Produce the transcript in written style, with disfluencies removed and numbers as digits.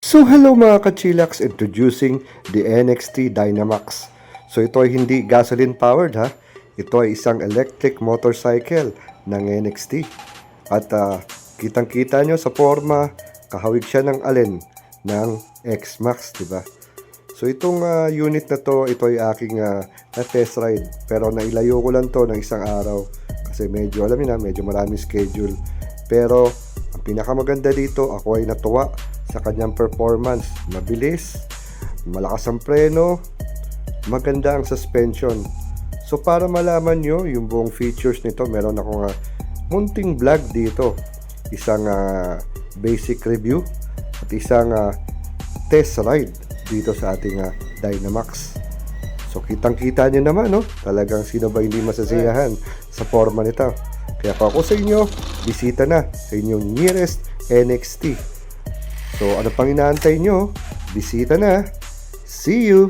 So hello mga ka-chillax, introducing the NXT Dynamax. So ito ay hindi gasoline powered ha. Ito ay isang electric motorcycle ng NXT. At kitang-kita nyo sa forma, kahawig siya ng alin ng X-Max, diba? So itong unit na to, ito ay aking na-test ride. Pero nailayo ko lang to ng isang araw kasi medyo, alam niyo na, medyo maraming schedule. Pero ang pinakamaganda dito, ako ay natuwa sa kanyang performance. Mabilis, malakas ang preno, maganda ang suspension. So para malaman nyo yung buong features nito, meron akong munting vlog dito. Isang basic review at isang test ride dito sa ating Dynamax. So kitang-kita nyo naman, no? Talagang sino ba hindi masasiyahan sa forma nito. Kaya kung ako sa inyo, bisita na sa inyong nearest NXT. So ano pang inaantay nyo? Bisita na. See you!